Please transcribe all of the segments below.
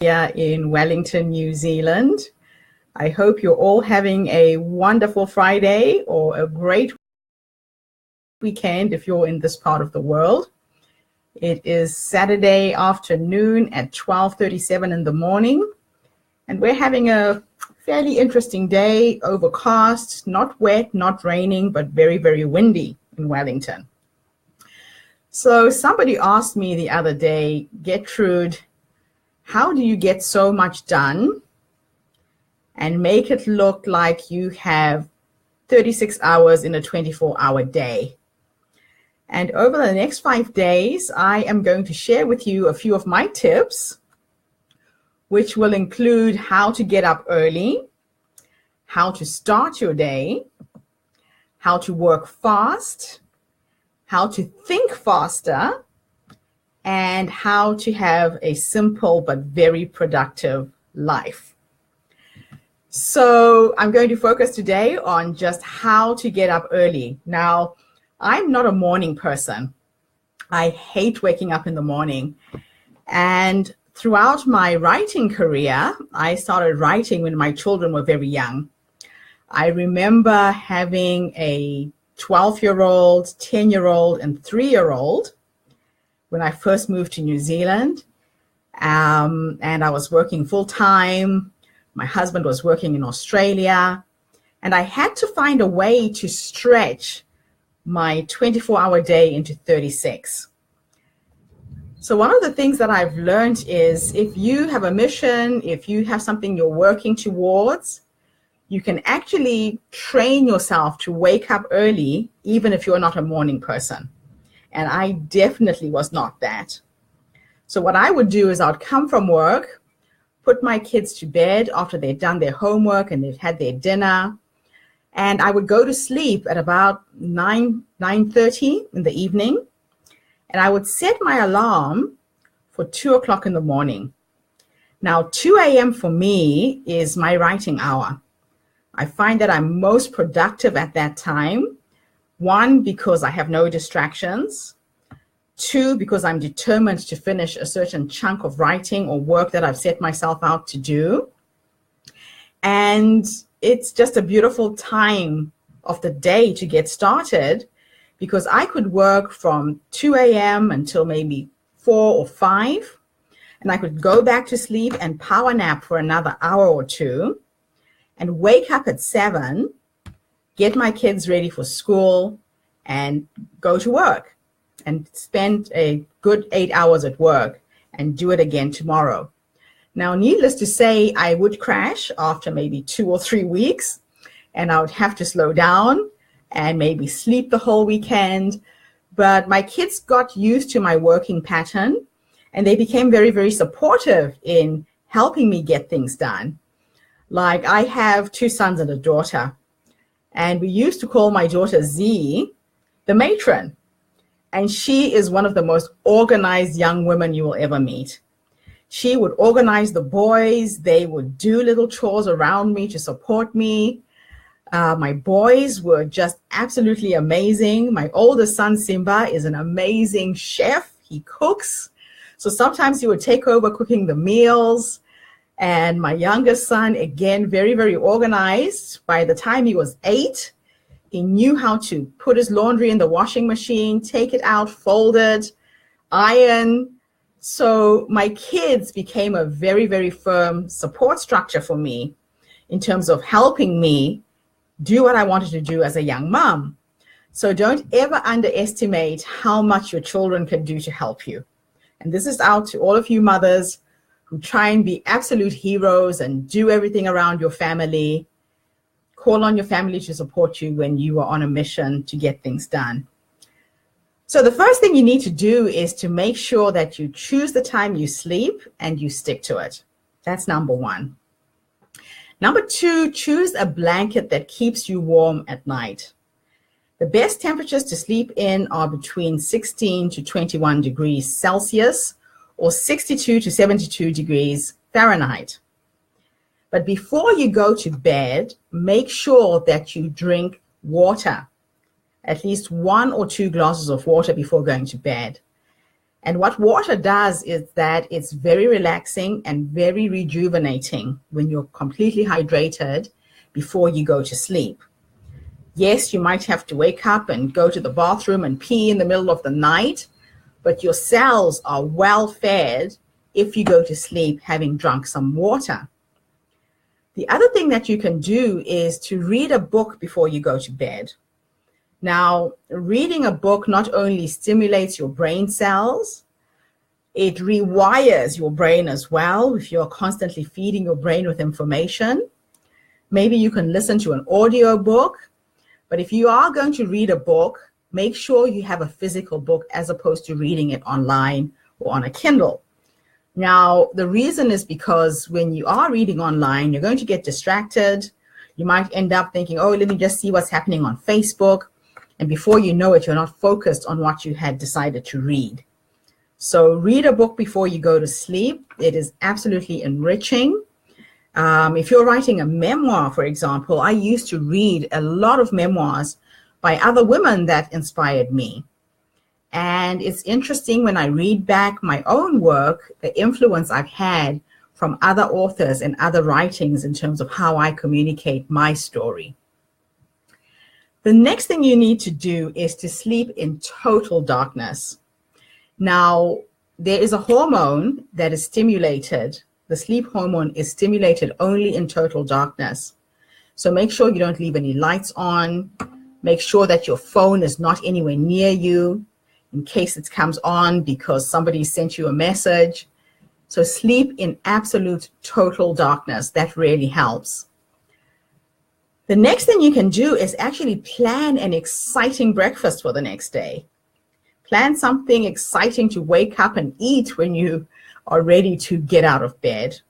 here in Wellington, New Zealand. I hope you're all having a wonderful Friday or a great weekend if you're in this part of the world. It is Saturday afternoon at 12:37 in the morning, and we're having a fairly interesting day, overcast, not wet, not raining, but very, very windy in Wellington. So somebody asked me the other day, Gertrude, how do you get so much done and make it look like you have 36 hours in a 24-hour day? And over the next 5 days, I am going to share with you a few of my tips, which will include how to get up early, how to start your day, how to work fast, how to think faster, and how to have a simple but very productive life. So I'm going to focus today on just how to get up early. Now, I'm not a morning person. I hate waking up in the morning. And throughout my writing career, I started writing when my children were very young. I remember having a 12-year-old, 10-year-old, and 3-year-old when I first moved to New Zealand. And I was working full-time. My husband was working in Australia. And I had to find a way to stretch my 24-hour day into 36. So one of the things that I've learned is if you have a mission, if you have something you're working towards, you can actually train yourself to wake up early, even if you're not a morning person. And I definitely was not that. So what I would do is I'd come from work, put my kids to bed after they'd done their homework and they'd had their dinner. And I would go to sleep at about 9:30 in the evening. And I would set my alarm for 2 o'clock in the morning. Now, 2 a.m. for me is my writing hour. I find that I'm most productive at that time. 1, because I have no distractions. 2, because I'm determined to finish a certain chunk of writing or work that I've set myself out to do. And it's just a beautiful time of the day to get started because I could work from 2 a.m. until maybe 4 or 5. And I could go back to sleep and power nap for another hour or 2 and wake up at 7, get my kids ready for school, and go to work and spend a good 8 hours at work and do it again tomorrow. Now, needless to say, I would crash after maybe 2 or 3 weeks, and I would have to slow down and maybe sleep the whole weekend. But my kids got used to my working pattern, and they became very, very supportive in helping me get things done. Like, I have 2 sons and a daughter, and we used to call my daughter Z the matron. And she is one of the most organized young women you will ever meet. She would organize the boys. They would do little chores around me to support me. My boys were just absolutely amazing. My oldest son, Simba, is an amazing chef. He cooks. So sometimes he would take over cooking the meals. And my youngest son, again, very, very organized. By the time he was 8, he knew how to put his laundry in the washing machine, take it out, fold it, iron. So my kids became a very, very firm support structure for me in terms of helping me do what I wanted to do as a young mom. So don't ever underestimate how much your children can do to help you. And this is out to all of you mothers who try and be absolute heroes and do everything around your family. Call on your family to support you when you are on a mission to get things done. So the first thing you need to do is to make sure that you choose the time you sleep and you stick to it. That's number 1. Number 2, choose a blanket that keeps you warm at night. The best temperatures to sleep in are between 16 to 21 degrees Celsius or 62 to 72 degrees Fahrenheit. But before you go to bed, make sure that you drink water, at least 1 or 2 glasses of water before going to bed. And what water does is that it's very relaxing and very rejuvenating when you're completely hydrated before you go to sleep. Yes, you might have to wake up and go to the bathroom and pee in the middle of the night, but your cells are well fed if you go to sleep having drunk some water. The other thing that you can do is to read a book before you go to bed. Now, reading a book not only stimulates your brain cells, it rewires your brain as well if you're constantly feeding your brain with information. Maybe you can listen to an audio book, but if you are going to read a book, make sure you have a physical book as opposed to reading it online or on a Kindle. Now, the reason is because when you are reading online, you're going to get distracted. You might end up thinking, oh, let me just see what's happening on Facebook. And before you know it, you're not focused on what you had decided to read. So read a book before you go to sleep. It is absolutely enriching. If you're writing a memoir, for example, I used to read a lot of memoirs by other women that inspired me. And it's interesting when I read back my own work, the influence I've had from other authors and other writings in terms of how I communicate my story. The next thing you need to do is to sleep in total darkness. Now, there is a hormone that is stimulated. The sleep hormone is stimulated only in total darkness. So make sure you don't leave any lights on. Make sure that your phone is not anywhere near you in case it comes on because somebody sent you a message. So sleep in absolute total darkness. That really helps. The next thing you can do is actually plan an exciting breakfast for the next day. Plan something exciting to wake up and eat when you are ready to get out of bed.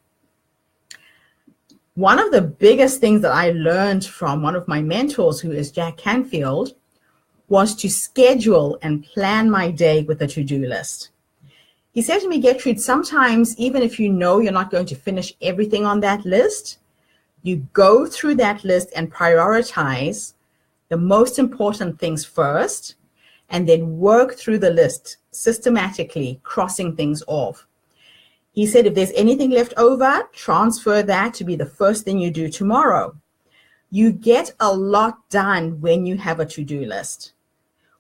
One of the biggest things that I learned from one of my mentors, who is Jack Canfield, was to schedule and plan my day with a to-do list. He said to me, Gertrude, sometimes even if you know you're not going to finish everything on that list, you go through that list and prioritize the most important things first, and then work through the list systematically, crossing things off. He said, if there's anything left over, transfer that to be the first thing you do tomorrow. You get a lot done when you have a to-do list.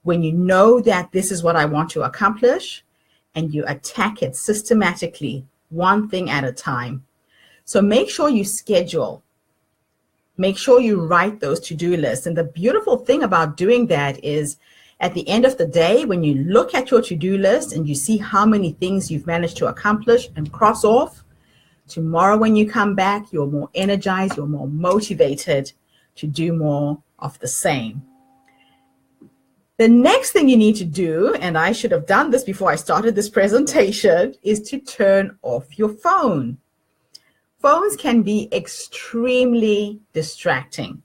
When you know that this is what I want to accomplish, and you attack it systematically, one thing at a time. So make sure you schedule. Make sure you write those to-do lists. And the beautiful thing about doing that is at the end of the day, when you look at your to-do list and you see how many things you've managed to accomplish and cross off, tomorrow when you come back, you're more energized, you're more motivated to do more of the same. The next thing you need to do, and I should have done this before I started this presentation, is to turn off your phone. Phones can be extremely distracting.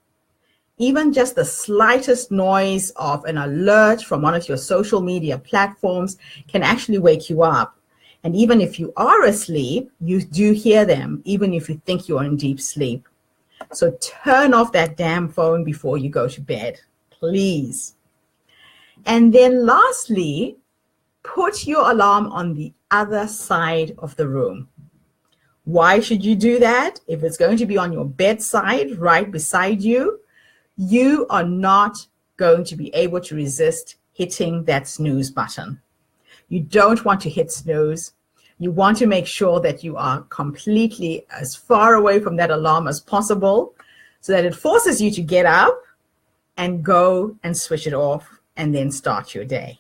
Even just the slightest noise of an alert from one of your social media platforms can actually wake you up. And even if you are asleep, you do hear them, even if you think you're in deep sleep. So turn off that damn phone before you go to bed, please. And then lastly, put your alarm on the other side of the room. Why should you do that? If it's going to be on your bedside right beside you, you are not going to be able to resist hitting that snooze button. You don't want to hit snooze. You want to make sure that you are completely as far away from that alarm as possible so that it forces you to get up and go and switch it off and then start your day.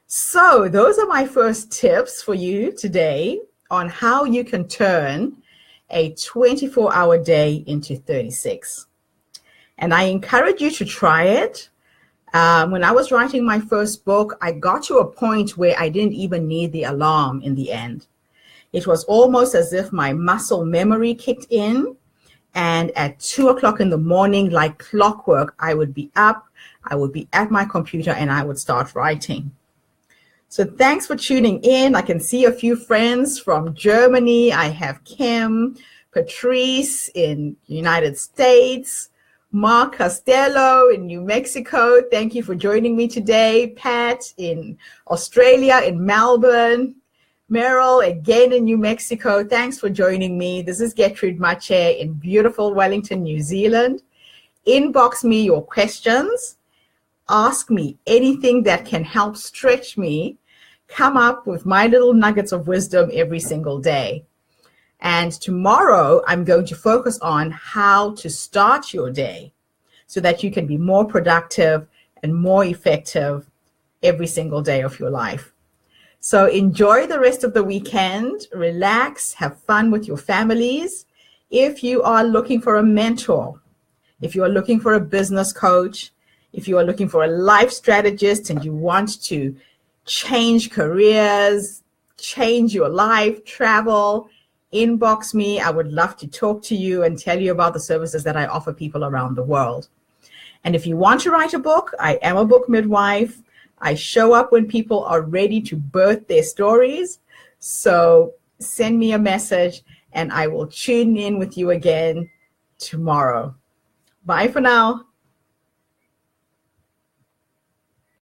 So those are my first tips for you today on how you can turn a 24-hour day into 36. And I encourage you to try it. When I was writing my first book, I got to a point where I didn't even need the alarm in the end. It was almost as if my muscle memory kicked in. And at 2 o'clock in the morning, like clockwork, I would be up, I would be at my computer, and I would start writing. So thanks for tuning in. I can see a few friends from Germany. I have Kim, Patrice in the United States, Mark Costello in New Mexico, thank you for joining me today. Pat in Australia, in Melbourne. Meryl, again in New Mexico, thanks for joining me. This is Gertrude Mache in beautiful Wellington, New Zealand. Inbox me your questions. Ask me anything that can help stretch me. Come up with my little nuggets of wisdom every single day. And tomorrow, I'm going to focus on how to start your day so that you can be more productive and more effective every single day of your life. So enjoy the rest of the weekend, relax, have fun with your families. If you are looking for a mentor, if you are looking for a business coach, if you are looking for a life strategist and you want to change careers, change your life, travel, inbox me. I would love to talk to you and tell you about the services that I offer people around the world. And if you want to write a book, I am a book midwife. I show up when people are ready to birth their stories. So send me a message and I will tune in with you again tomorrow. Bye for now.